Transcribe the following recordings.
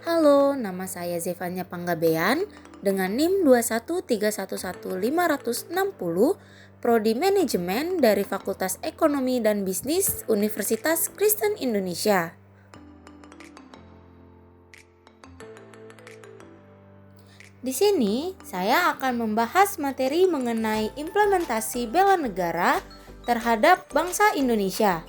Halo, nama saya Zevanya Panggabean dengan NIM 213111560, Prodi Manajemen dari Fakultas Ekonomi dan Bisnis Universitas Kristen Indonesia. Di sini, saya akan membahas materi mengenai implementasi bela negara terhadap bangsa Indonesia.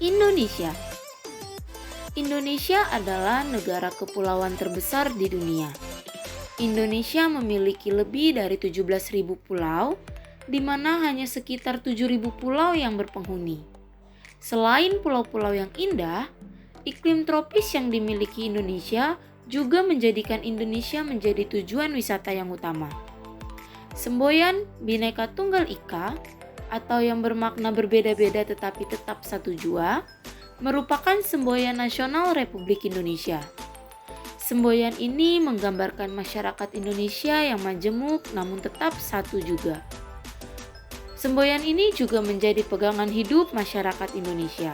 Indonesia. Indonesia adalah negara kepulauan terbesar di dunia. Indonesia memiliki lebih dari 17.000 pulau, di mana hanya sekitar 7.000 pulau yang berpenghuni. Selain pulau-pulau yang indah, iklim tropis yang dimiliki Indonesia juga menjadikan Indonesia menjadi tujuan wisata yang utama. Semboyan Bhinneka Tunggal Ika atau yang bermakna berbeda-beda tetapi tetap satu jua, merupakan semboyan nasional Republik Indonesia. Semboyan ini menggambarkan masyarakat Indonesia yang majemuk namun tetap satu juga. Semboyan ini juga menjadi pegangan hidup masyarakat Indonesia.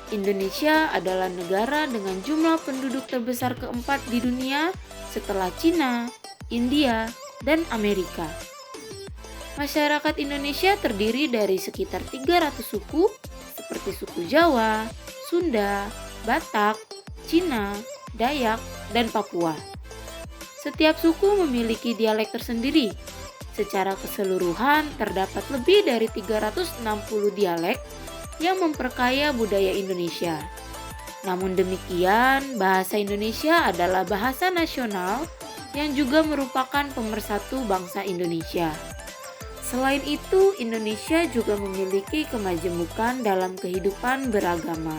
Indonesia adalah negara dengan jumlah penduduk terbesar keempat di dunia setelah Cina, India, dan Amerika. Masyarakat Indonesia terdiri dari sekitar 300 suku seperti suku Jawa, Sunda, Batak, Cina, Dayak, dan Papua. Setiap suku memiliki dialek tersendiri. Secara keseluruhan terdapat lebih dari 360 dialek yang memperkaya budaya Indonesia. Namun demikian, bahasa Indonesia adalah bahasa nasional yang juga merupakan pemersatu bangsa Indonesia. Selain itu, Indonesia juga memiliki kemajemukan dalam kehidupan beragama.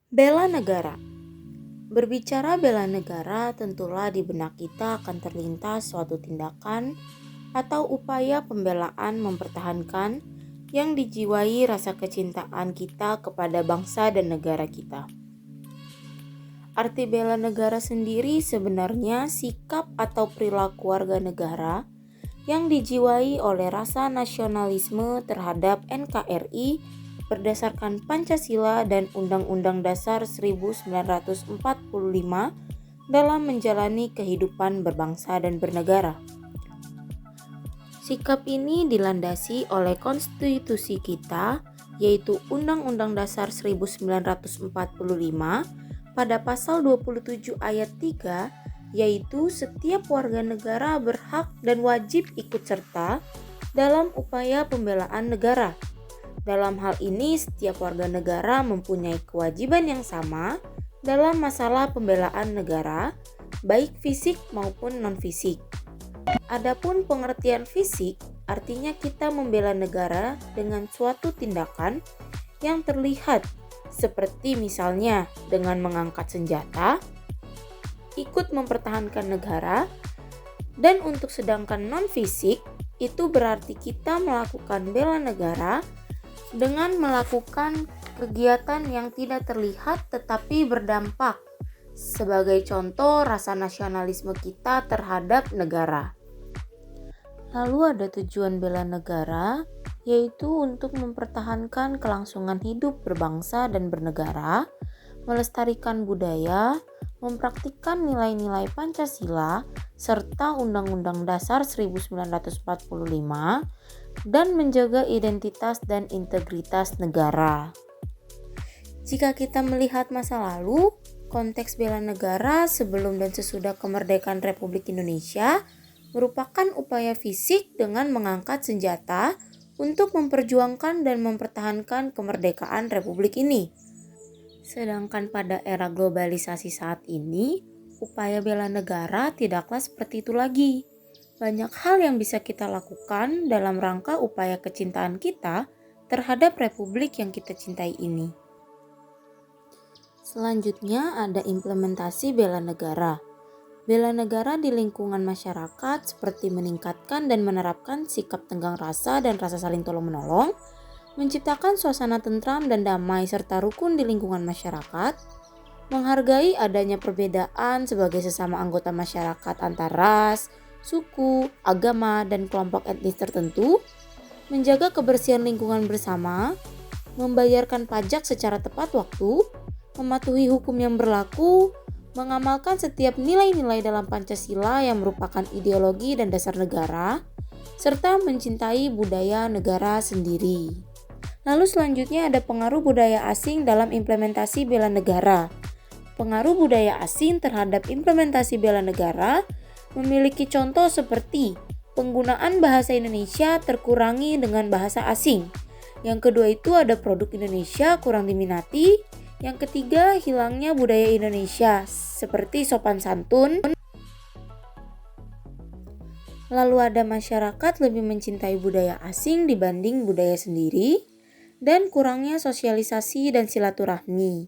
Bela negara. Berbicara bela negara, tentulah di benak kita akan terlintas suatu tindakan atau upaya pembelaan mempertahankan yang dijiwai rasa kecintaan kita kepada bangsa dan negara kita. Arti bela negara sendiri sebenarnya sikap atau perilaku warga negara yang dijiwai oleh rasa nasionalisme terhadap NKRI berdasarkan Pancasila dan Undang-Undang Dasar 1945 dalam menjalani kehidupan berbangsa dan bernegara. Sikap ini dilandasi oleh konstitusi kita, yaitu Undang-Undang Dasar 1945 pada pasal 27 ayat 3, yaitu setiap warga negara berhak dan wajib ikut serta dalam upaya pembelaan negara. Dalam hal ini, setiap warga negara mempunyai kewajiban yang sama dalam masalah pembelaan negara, baik fisik maupun non-fisik. Adapun pengertian fisik, artinya kita membela negara dengan suatu tindakan yang terlihat, seperti misalnya dengan mengangkat senjata, ikut mempertahankan negara, dan untuk sedangkan non-fisik, itu berarti kita melakukan bela negara dengan melakukan kegiatan yang tidak terlihat tetapi berdampak. Sebagai contoh, rasa nasionalisme kita terhadap negara. Lalu ada tujuan bela negara, yaitu untuk mempertahankan kelangsungan hidup berbangsa dan bernegara, melestarikan budaya, mempraktikkan nilai-nilai Pancasila, serta Undang-Undang Dasar 1945, dan menjaga identitas dan integritas negara. Jika kita melihat masa lalu, konteks bela negara sebelum dan sesudah kemerdekaan Republik Indonesia merupakan upaya fisik dengan mengangkat senjata untuk memperjuangkan dan mempertahankan kemerdekaan Republik ini. Sedangkan pada era globalisasi saat ini, upaya bela negara tidaklah seperti itu lagi. Banyak hal yang bisa kita lakukan dalam rangka upaya kecintaan kita terhadap republik yang kita cintai ini. Selanjutnya ada implementasi bela negara. Bela negara di lingkungan masyarakat seperti meningkatkan dan menerapkan sikap tenggang rasa dan rasa saling tolong-menolong, menciptakan suasana tentram dan damai serta rukun di lingkungan masyarakat, menghargai adanya perbedaan sebagai sesama anggota masyarakat antar ras, suku, agama, dan kelompok etnis tertentu, menjaga kebersihan lingkungan bersama, membayarkan pajak secara tepat waktu, mematuhi hukum yang berlaku, mengamalkan setiap nilai-nilai dalam Pancasila yang merupakan ideologi dan dasar negara, serta mencintai budaya negara sendiri. Lalu selanjutnya ada pengaruh budaya asing dalam implementasi bela negara. Pengaruh budaya asing terhadap implementasi bela negara memiliki contoh seperti penggunaan bahasa Indonesia terkurangi dengan bahasa asing. Yang kedua itu ada produk Indonesia kurang diminati. Yang ketiga, hilangnya budaya Indonesia seperti sopan santun. Lalu ada masyarakat lebih mencintai budaya asing dibanding budaya sendiri, dan kurangnya sosialisasi dan silaturahmi.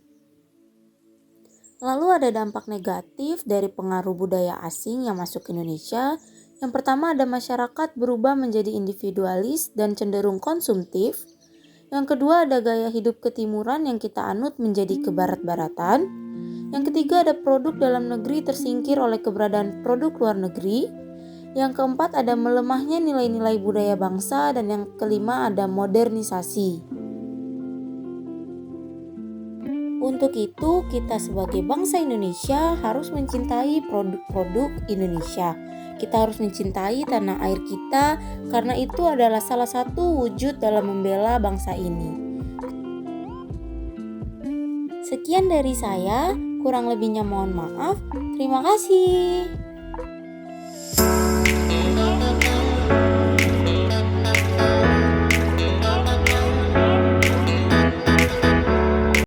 Lalu ada dampak negatif dari pengaruh budaya asing yang masuk ke Indonesia. Yang pertama ada masyarakat berubah menjadi individualis dan cenderung konsumtif. Yang kedua ada gaya hidup ketimuran yang kita anut menjadi kebarat-baratan. Yang ketiga ada produk dalam negeri tersingkir oleh keberadaan produk luar negeri. Yang keempat ada melemahnya nilai-nilai budaya bangsa. Dan yang kelima ada modernisasi. Untuk itu kita sebagai bangsa Indonesia harus mencintai produk-produk Indonesia. Kita harus mencintai tanah air kita karena itu adalah salah satu wujud dalam membela bangsa ini. Sekian dari saya, kurang lebihnya mohon maaf. Terima kasih.